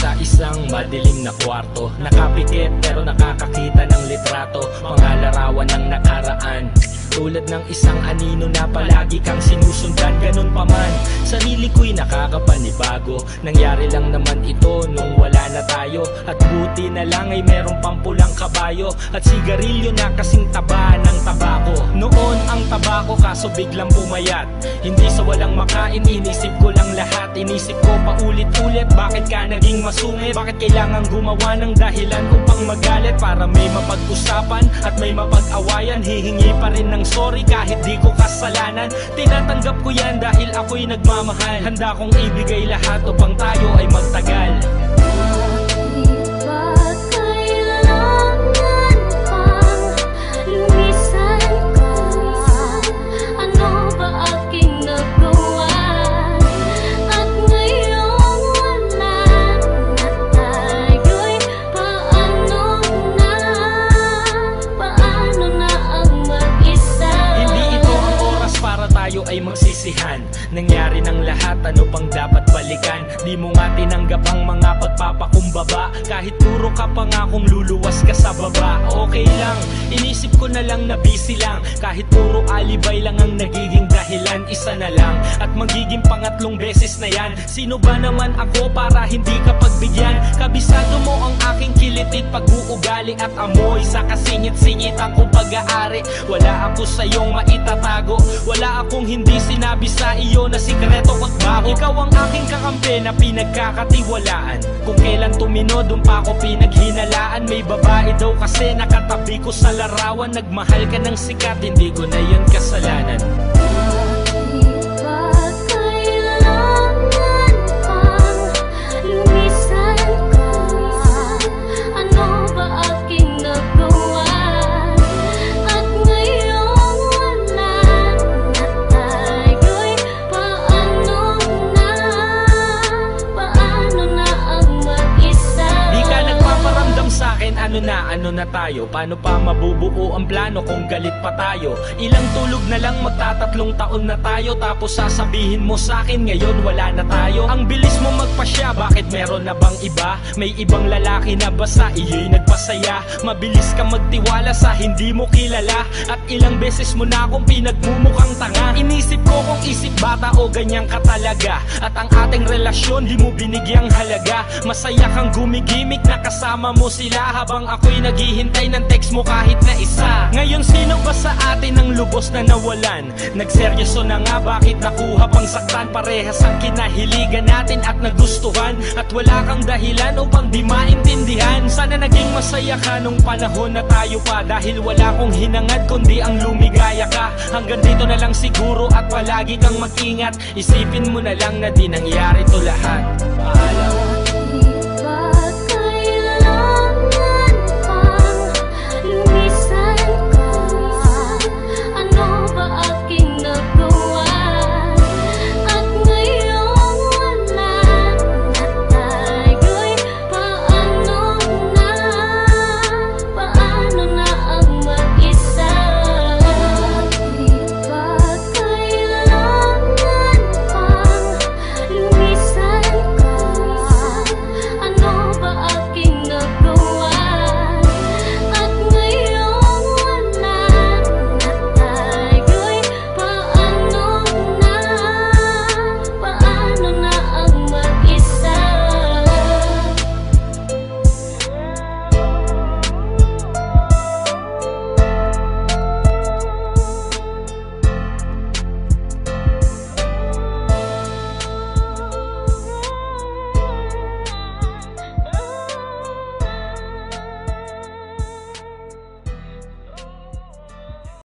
sa isang madilim na kwarto, nakapikit pero nakakakita ng litrato, mga larawan ng nakaraan. Tulad ng isang anino na palagi kang sinusundan, ganun pa man sarili ko'y nakakapanibago. Nangyari lang naman ito nung wala na tayo, at buti na lang ay merong pampulang kabayo at sigarilyo na kasing taba ng tabako. Noon ang tabako kaso biglang pumayat, hindi sa walang makain, inisip ko lang lahat. Inisip ko paulit-ulit, bakit ka naging masungit? Bakit kailangan gumawa ng dahilan upang magalit? Para may mapag-usapan at may mapag-awayan, hihingi pa rin ng sorry kahit di ko kasalanan. Tinatanggap ko yan dahil ako'y nagmamahal. Handa kong ibigay lahat upang tayo ay magtagal. Ay magsisihan, nangyari ng lahat, ano pang dapat balikan? Di mo nga tinanggap ang mga pagpapakumbaba, kahit puro ka pa nga kung luluwas ka sa baba. Okay lang, inisip ko na lang na busy lang, kahit puro alibay lang ang nagiging dahilan. Isa na lang at magiging pangatlong beses na yan. Sino ba naman ako para hindi ka pagbigyan? Kabisado mo ang aking kilitit, pag-uugali at amoy sa kasingit-singit ang kong pag-aari. Wala ako sa iyong maitatago, wala akong hindi sinabi sa iyo na sikreto ko't baho. Ikaw ang aking kakampi na pinagkakatiwalaan, kung kailan tumino dun pa ako pinaghinalaan. May babae daw kasi nakatabi ko sa larawan, nagmahal ka ng sikat, hindi ko na yun kasalanan. Ano na tayo? Paano pa mabubuo ang plano kung galit pa tayo? Ilang tulog na lang, magtatatlong taon na tayo, tapos sasabihin mo sa akin ngayon wala na tayo. Ang bilis mo magpasya, bakit meron na bang iba? May ibang lalaki na ba sa iyo'y nagpasaya? Mabilis ka magtiwala sa hindi mo kilala, at ilang beses mo na akong pinagmumukhang tanga. Inisip ko kung isip bata o ganyan ka talaga, at ang ating relasyon di mo binigyang halaga. Masaya kang gumigimik na kasama mo sila, habang ako'y naghihintay ng text mo kahit na isa. Ngayon sino ba sa atin ang lubos na nawalan? Nagseryoso na nga, bakit nakuha pang saktan? Parehas ang kinahiligan natin at nagustuhan, at wala kang dahilan upang di maintindihan. Sana naging masaya ka nung panahon na tayo pa, dahil wala kong hinangad kundi ang lumigaya ka. Hanggang dito na lang siguro, at palagi kang mag-ingat. Isipin mo na lang na di nangyari to lahat. Paalam.